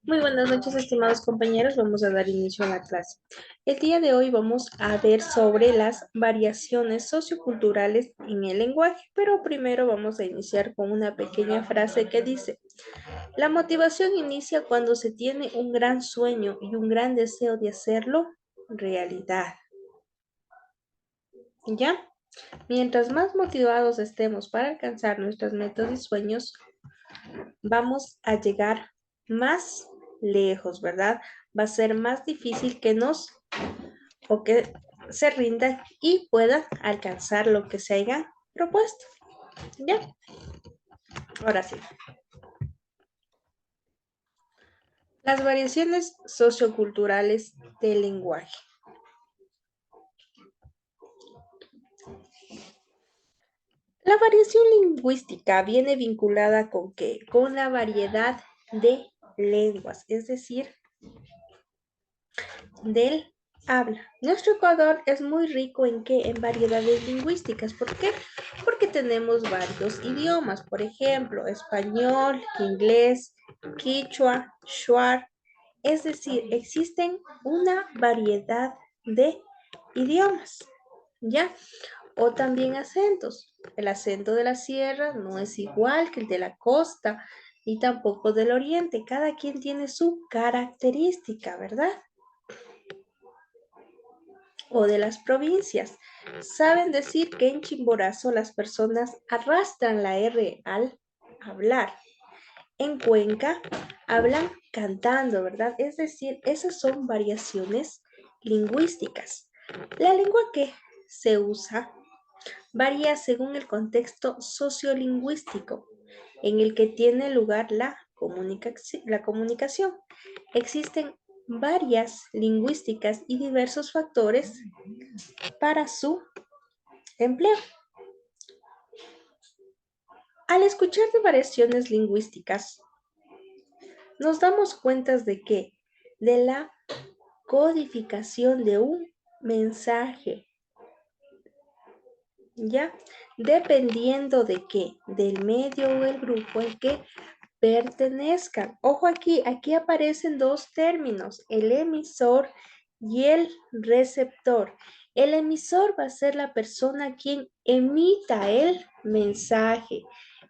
Muy buenas noches, estimados compañeros. Vamos a dar inicio a la clase. El día de hoy vamos a ver sobre las variaciones socioculturales en el lenguaje, pero primero vamos a iniciar con una pequeña frase que dice: la motivación inicia cuando se tiene un gran sueño y un gran deseo de hacerlo realidad. ¿Ya? Mientras más motivados estemos para alcanzar nuestras metas y sueños, vamos a llegar más lejos, ¿verdad? Va a ser más difícil que que se rindan y puedan alcanzar lo que se hayan propuesto. ¿Ya? Ahora sí. Las variaciones socioculturales del lenguaje. La variación lingüística viene vinculada con ¿qué? Con la variedad de lenguas, es decir, del habla. Nuestro Ecuador es muy rico en ¿qué? En variedades lingüísticas. ¿Por qué? Porque tenemos varios idiomas, por ejemplo, español, inglés, quichua, shuar. Es decir, existen una variedad de idiomas, ¿ya? O también acentos. El acento de la sierra no es igual que el de la costa, ni tampoco del oriente. Cada quien tiene su característica, ¿verdad? O de las provincias. Saben decir que en Chimborazo las personas arrastran la R al hablar. En Cuenca hablan cantando, ¿verdad? Es decir, esas son variaciones lingüísticas. La lengua que se usa varía según el contexto sociolingüístico en el que tiene lugar la comunicación. Existen varias lingüísticas y diversos factores para su empleo. Al escuchar de variaciones lingüísticas, nos damos cuenta de la codificación de un mensaje, ¿ya? Dependiendo de qué, del medio o el grupo al que pertenezcan. Ojo aquí aparecen dos términos, el emisor y el receptor. El emisor va a ser la persona quien emita el mensaje.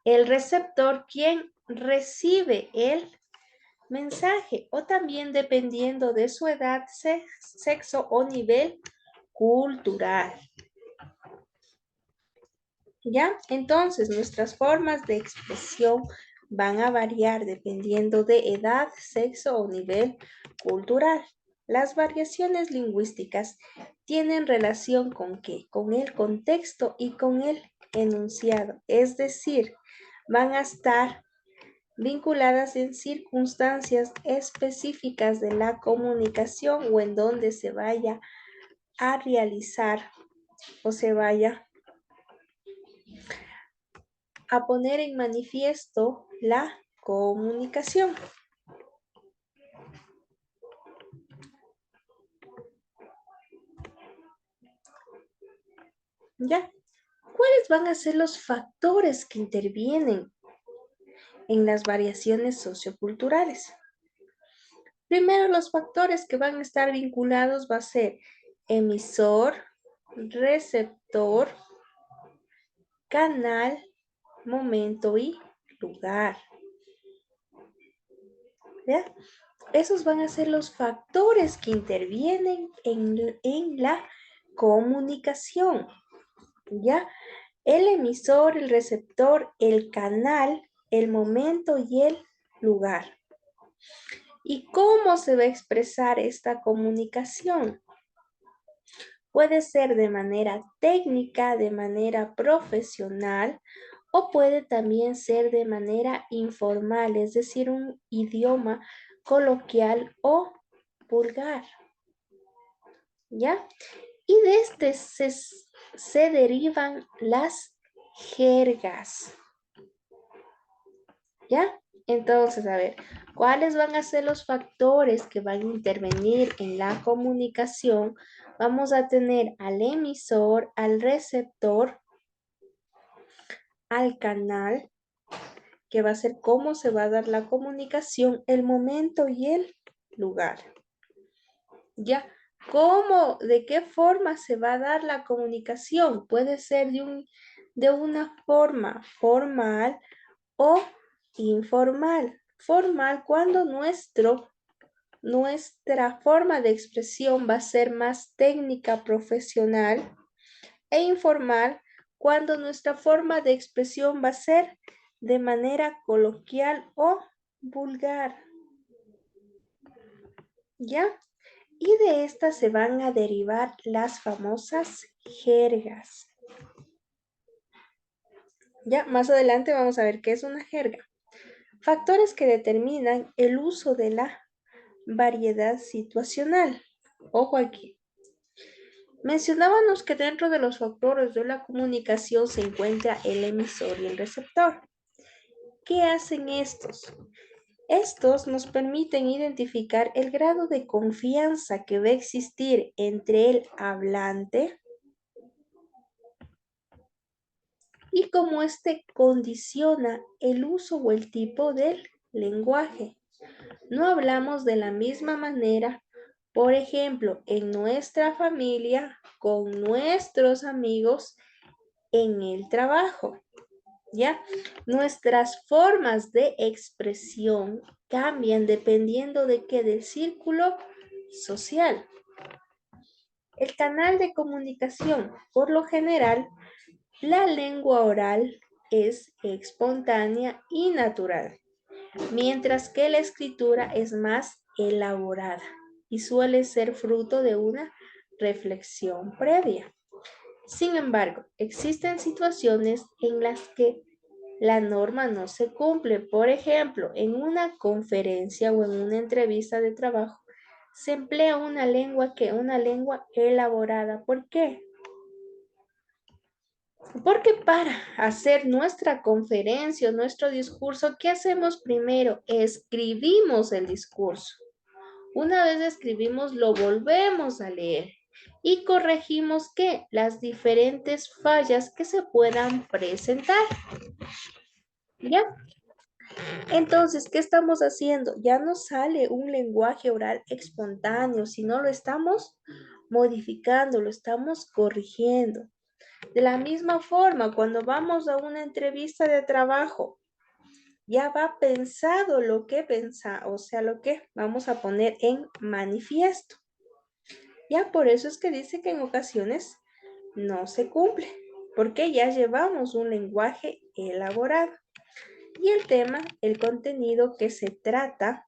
El receptor quien recibe el mensaje o también dependiendo de su edad, sexo o nivel cultural. ¿Ya? Entonces, nuestras formas de expresión van a variar dependiendo de edad, sexo o nivel cultural. Las variaciones lingüísticas tienen relación con qué? Con el contexto y con el enunciado. Es decir, van a estar vinculadas en circunstancias específicas de la comunicación o en donde se vaya a realizar o se vaya a poner en manifiesto la comunicación. ¿Ya? ¿Cuáles van a ser los factores que intervienen en las variaciones socioculturales? Primero, los factores que van a estar vinculados va a ser emisor, receptor, canal, momento y lugar. ¿Ya? Esos van a ser los factores que intervienen en la comunicación. ¿Ya? El emisor, el receptor, el canal, el momento y el lugar. ¿Y cómo se va a expresar esta comunicación? Puede ser de manera técnica, de manera profesional, o puede también ser de manera informal, es decir, un idioma coloquial o vulgar. ¿Ya? Y de este se derivan las jergas. ¿Ya? Entonces, a ver, ¿cuáles van a ser los factores que van a intervenir en la comunicación? Vamos a tener al emisor, al receptor, al canal, que va a ser cómo se va a dar la comunicación, el momento y el lugar. ¿Ya? ¿Cómo, de qué forma se va a dar la comunicación? Puede ser de una forma formal o informal. Formal cuando nuestra forma de expresión va a ser más técnica, profesional, e informal cuando nuestra forma de expresión va a ser de manera coloquial o vulgar. ¿Ya? Y de estas se van a derivar las famosas jergas. Ya, más adelante vamos a ver qué es una jerga. Factores que determinan el uso de la variedad situacional. Ojo aquí. Mencionábamos que dentro de los factores de la comunicación se encuentra el emisor y el receptor. ¿Qué hacen estos? Estos nos permiten identificar el grado de confianza que va a existir entre el hablante y cómo éste condiciona el uso o el tipo del lenguaje. No hablamos de la misma manera, por ejemplo, en nuestra familia, con nuestros amigos, en el trabajo, ¿ya? Nuestras formas de expresión cambian dependiendo de qué, del círculo social. El canal de comunicación, por lo general, la lengua oral es espontánea y natural, mientras que la escritura es más elaborada y suele ser fruto de una reflexión previa. Sin embargo, existen situaciones en las que la norma no se cumple. Por ejemplo, en una conferencia o en una entrevista de trabajo se emplea una lengua elaborada. ¿Por qué? Porque para hacer nuestra conferencia o nuestro discurso, ¿qué hacemos primero? Escribimos el discurso. Una vez escribimos, lo volvemos a leer y corregimos ¿qué? Las diferentes fallas que se puedan presentar. ¿Ya? Entonces, ¿qué estamos haciendo? Ya no sale un lenguaje oral espontáneo, sino lo estamos modificando, lo estamos corrigiendo. De la misma forma, cuando vamos a una entrevista de trabajo, ya va pensado lo que o sea, lo que vamos a poner en manifiesto. Ya por eso es que dice que en ocasiones no se cumple, porque ya llevamos un lenguaje elaborado. Y el tema, el contenido que se trata,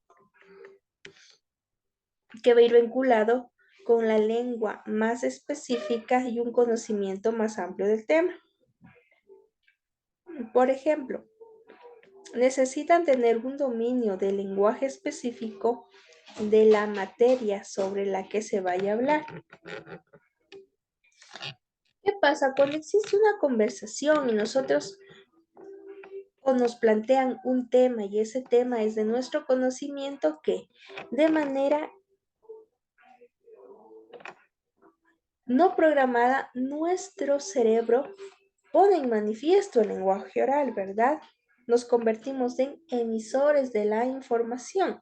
que va a ir vinculado con la lengua más específica y un conocimiento más amplio del tema. Por ejemplo, necesitan tener un dominio del lenguaje específico de la materia sobre la que se vaya a hablar. ¿Qué pasa cuando existe una conversación y nosotros o nos plantean un tema y ese tema es de nuestro conocimiento que de manera no programada nuestro cerebro pone en manifiesto el lenguaje oral, ¿verdad? Nos convertimos en emisores de la información.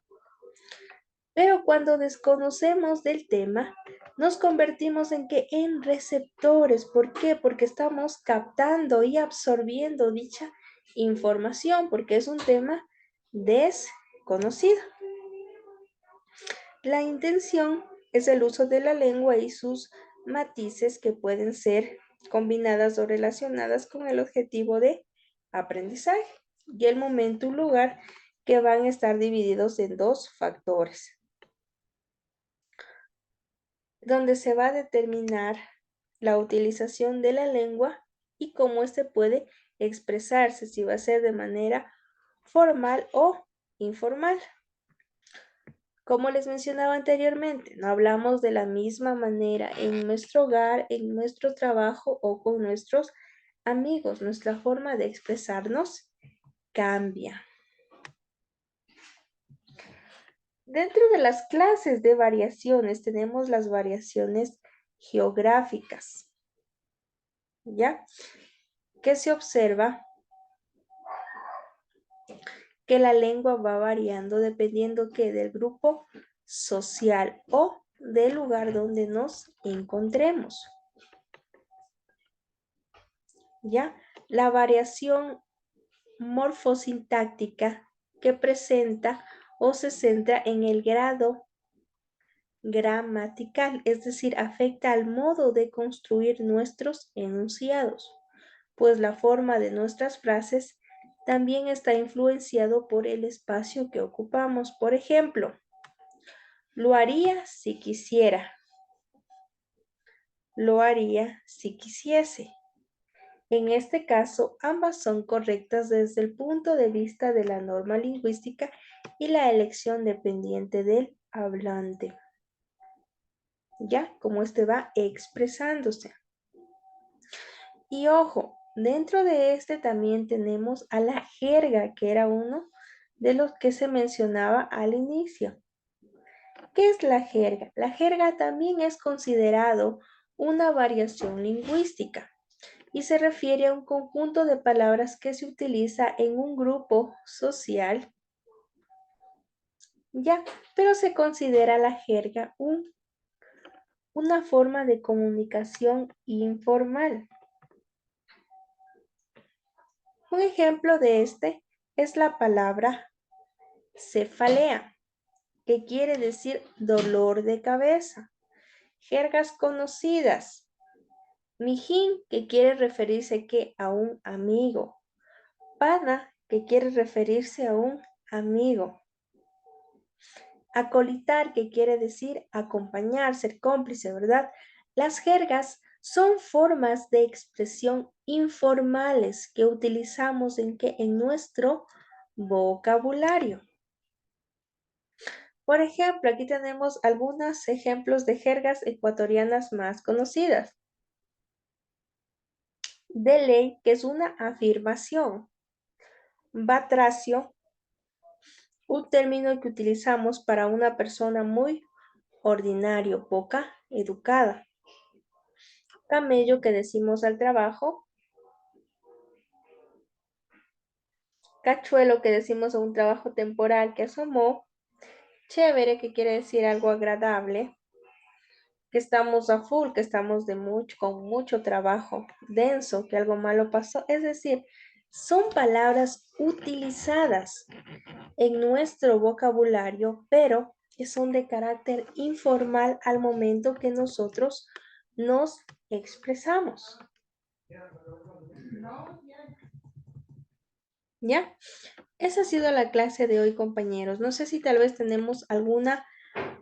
Pero cuando desconocemos del tema, nos convertimos en que en receptores. ¿Por qué? Porque estamos captando y absorbiendo dicha información, porque es un tema desconocido. La intención es el uso de la lengua y sus matices que pueden ser combinadas o relacionadas con el objetivo de aprendizaje y el momento y lugar que van a estar divididos en dos factores, donde se va a determinar la utilización de la lengua y cómo éste puede expresarse, si va a ser de manera formal o informal. Como les mencionaba anteriormente, no hablamos de la misma manera en nuestro hogar, en nuestro trabajo o con nuestros amigos. Nuestra forma de expresarnos cambia. Dentro de las clases de variaciones tenemos las variaciones geográficas, ¿ya? Que se observa que la lengua va variando dependiendo que del grupo social o del lugar donde nos encontremos. ¿Ya? La variación morfosintáctica que presenta o se centra en el grado gramatical, es decir, afecta al modo de construir nuestros enunciados, pues la forma de nuestras frases también está influenciado por el espacio que ocupamos. Por ejemplo, lo haría si quisiera, lo haría si quisiese. En este caso, ambas son correctas desde el punto de vista de la norma lingüística y la elección dependiente del hablante. Ya, como este va expresándose. Y ojo, dentro de este también tenemos a la jerga, que era uno de los que se mencionaba al inicio. ¿Qué es la jerga? La jerga también es considerado una variación lingüística y se refiere a un conjunto de palabras que se utiliza en un grupo social, ya, pero se considera la jerga una forma de comunicación informal. Un ejemplo de este es la palabra cefalea, que quiere decir dolor de cabeza. Jergas conocidas. Mijín, que quiere referirse a un amigo. Pana, que quiere referirse a un amigo. Acolitar, que quiere decir acompañar, ser cómplice, ¿verdad? Las jergas son formas de expresión informales que utilizamos en nuestro vocabulario. Por ejemplo, aquí tenemos algunos ejemplos de jergas ecuatorianas más conocidas. De ley, que es una afirmación. Batracio, un término que utilizamos para una persona muy ordinario, poca educada. Camello, que decimos al trabajo. Cachuelo, que decimos a un trabajo temporal que asomó. Chévere, que quiere decir algo agradable. Que estamos a full, que estamos con mucho trabajo. Denso, que algo malo pasó. Es decir, son palabras utilizadas en nuestro vocabulario, pero que son de carácter informal al momento que nosotros nos expresamos. ¿Ya? Esa ha sido la clase de hoy, compañeros. No sé si tal vez tenemos alguna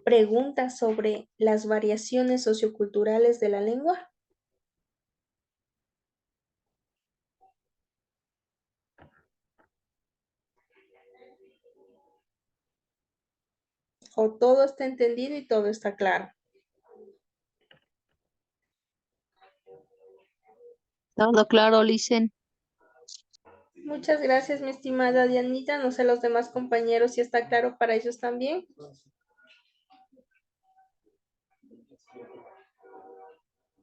pregunta sobre las variaciones socioculturales de la lengua. O todo está entendido y todo está claro. Todo claro, Licen. Muchas gracias, mi estimada Dianita. No sé los demás compañeros si está claro para ellos también.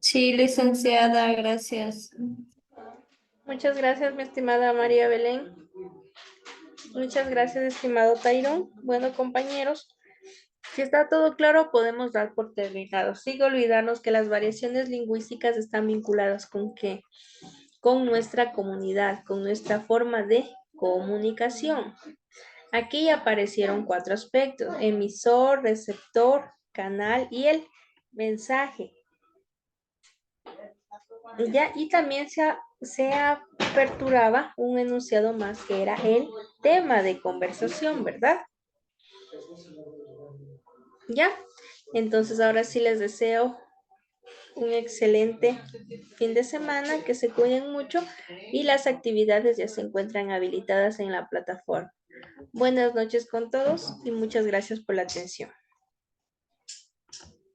Sí, licenciada, gracias. Muchas gracias, mi estimada María Belén. Muchas gracias, estimado Tairón. Bueno, compañeros, si está todo claro, podemos dar por terminado. Sigue olvidarnos que las variaciones lingüísticas están vinculadas con qué? Con nuestra comunidad, con nuestra forma de comunicación. Aquí aparecieron 4 aspectos: emisor, receptor, canal y el mensaje. ¿Ya? Y también se aperturaba un enunciado más que era el tema de conversación, ¿verdad? ¿Ya? Entonces ahora sí les deseo un excelente fin de semana, que se cuiden mucho y las actividades ya se encuentran habilitadas en la plataforma. Buenas noches con todos y muchas gracias por la atención.